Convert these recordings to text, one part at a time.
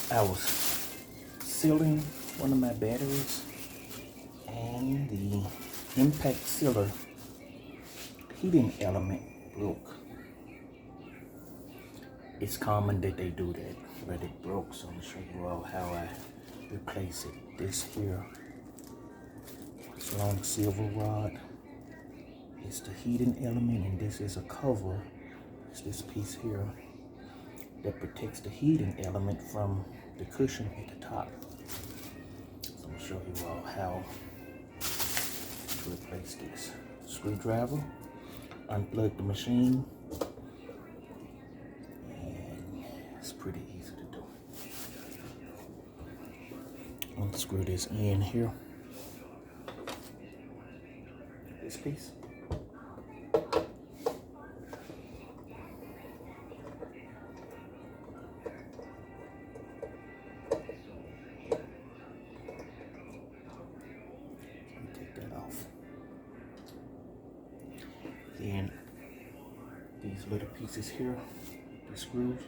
I was sealing one of my batteries and the impact sealer heating element broke. It's common that they do that, but it broke, so I'm gonna show you all how I replace it. This here, this long silver rod is the heating element, and this is a cover. It's this piece here that protects the heating element from the cushion at the top. So I'm gonna show you all how to replace this. Screwdriver, unplug the machine, and it's pretty easy to do. Unscrew this in here, this piece. Take that off. Then these little pieces here, the screws,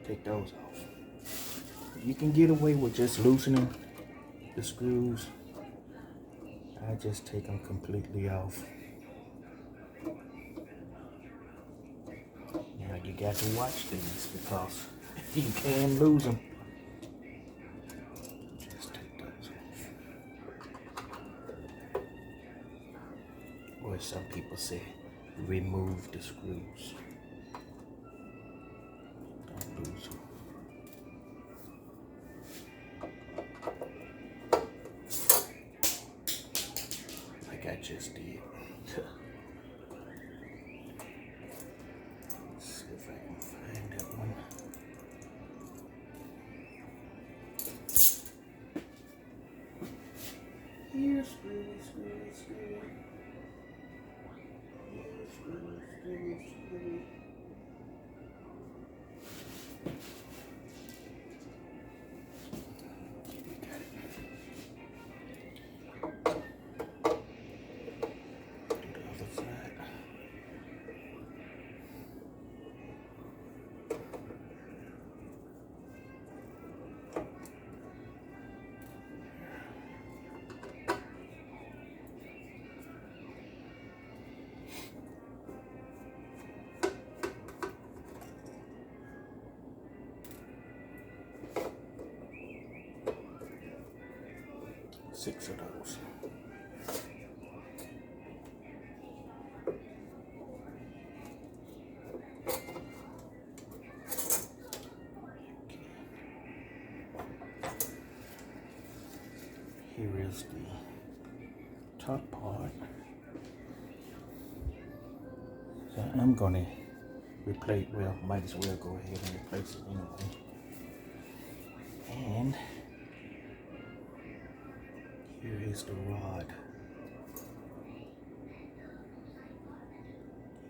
take those off. You can get away with just loosening the screws. I just take them completely off. Now you got to watch these because you can lose them. Just take those off. Or as some people say, remove the screws. Don't lose them. Like I just did. Let's see if I can find that one. Here, screw. Here, screw. Six of those. Here is the top part. So I'm gonna replace, well, might as well go ahead and replace it anyway. And here is the rod.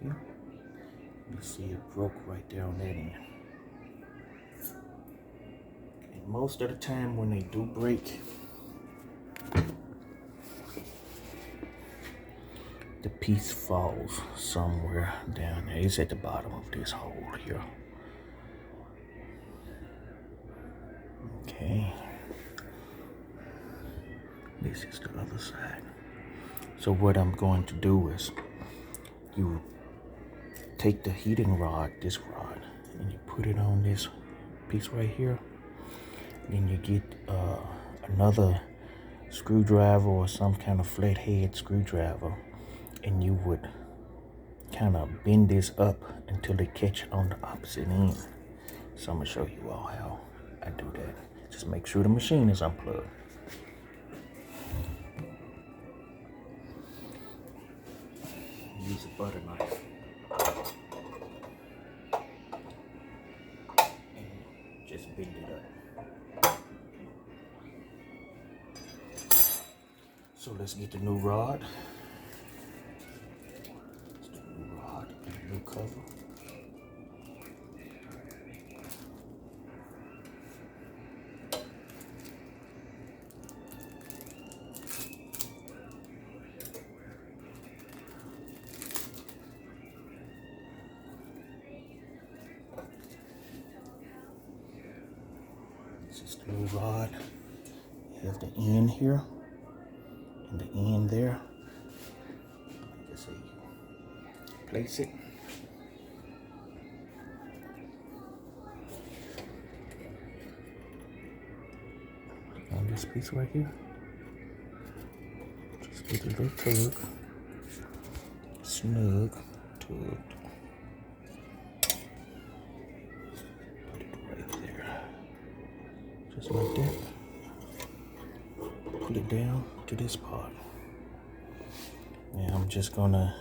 Here. You see it broke right there on that end. And most of the time when they do break, the piece falls somewhere down there. It's at the bottom of this hole here. Okay. This is the other side. So what I'm going to do is you take the heating rod, this rod, and you put it on this piece right here. Then you get another screwdriver or some kind of flathead screwdriver, and you would kind of bend this up until it catch on the opposite end. So I'm gonna show you all how I do that. Just make sure the machine is unplugged. Use a butter knife. And just bend it up. So let's get the new rod. It's the new rod and the new cover. This is the new rod. You have the end here and the end there. Like I say, place it. On this piece right here. Just get a little tug. Snug. Tugged. Put it right there. Just like that. Pull it down to this part. Now I'm just gonna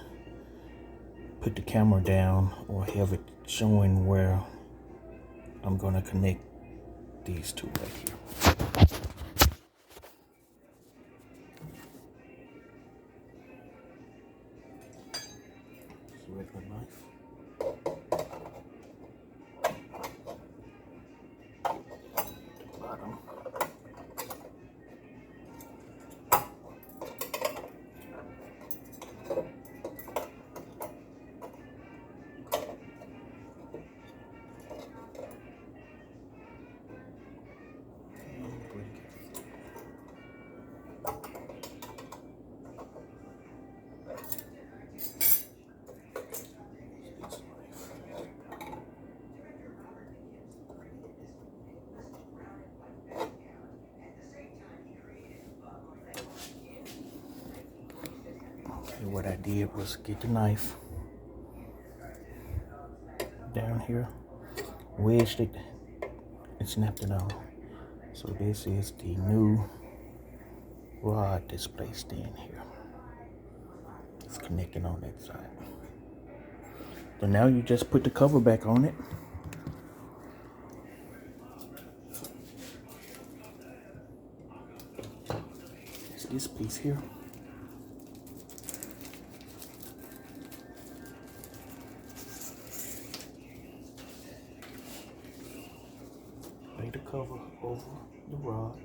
put the camera down or have it showing where I'm gonna connect these two right here. Just a regular knife. Bottom. What I did was get the knife down here, wedged it, and snapped it on. So this is the new rod that's placed in here. It's connected on that side. So now you just put the cover back on it. It's this piece here. Lay the cover over the rod,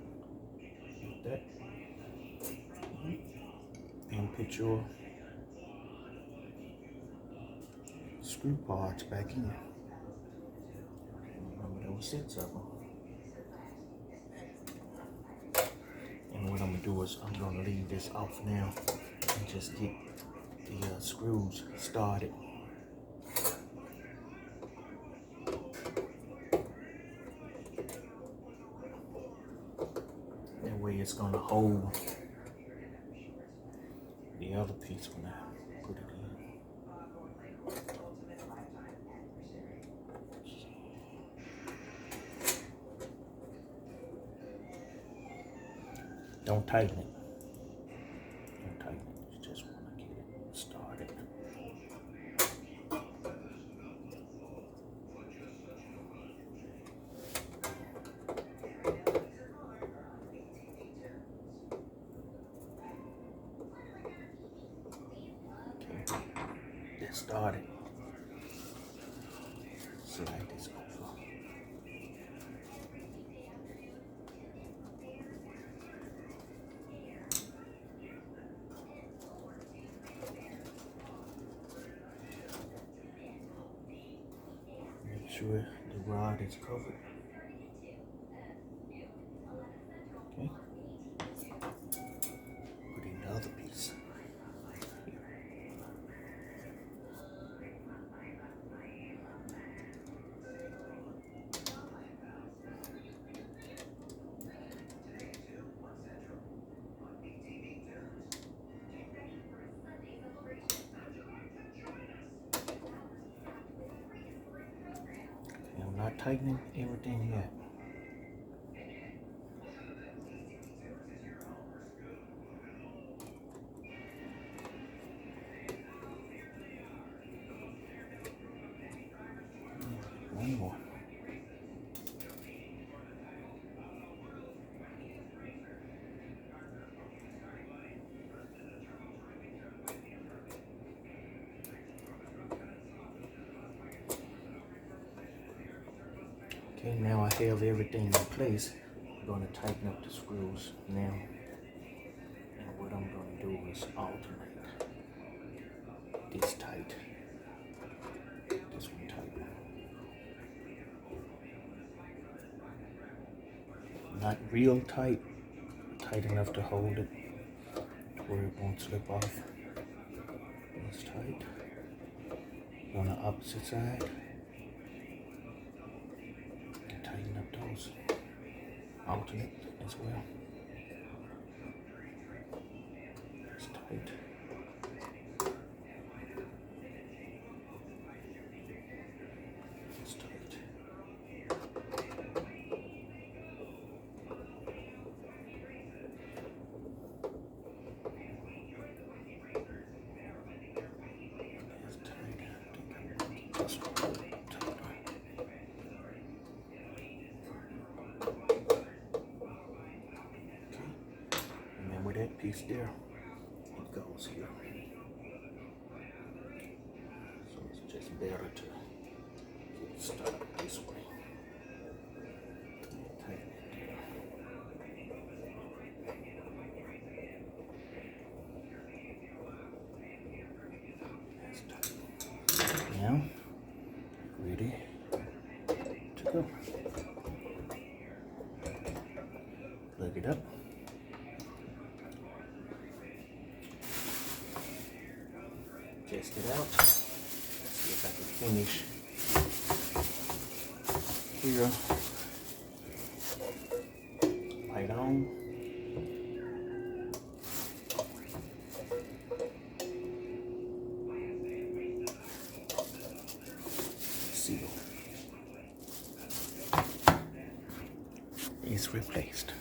like that, and put your screw parts back in. Remember there were 6 of them. And what I'm gonna do is I'm gonna leave this off now and just get the screws started. That way it's gonna hold the other piece when I put it in. Don't tighten it. Don't tighten it. You just want to get it started. Okay. Get started. Slide this over. Make sure the rod is covered. Okay. Put in the other piece. I'm not tightening everything yet. One more. Okay, now I have everything in place. I'm going to tighten up the screws now. And what I'm going to do is alternate this tight, this one tight. Not real tight, tight enough to hold it to where it won't slip off. It's tight. On the opposite side, tighten up those alternate as well. It's tight. It's tight. That piece there, it goes here. So it's just better to get it started this way. Tighten it there. That's tight. Now, ready to go. Plug it up. Test it out. Let's see if I can finish here. Light on. Seal is replaced.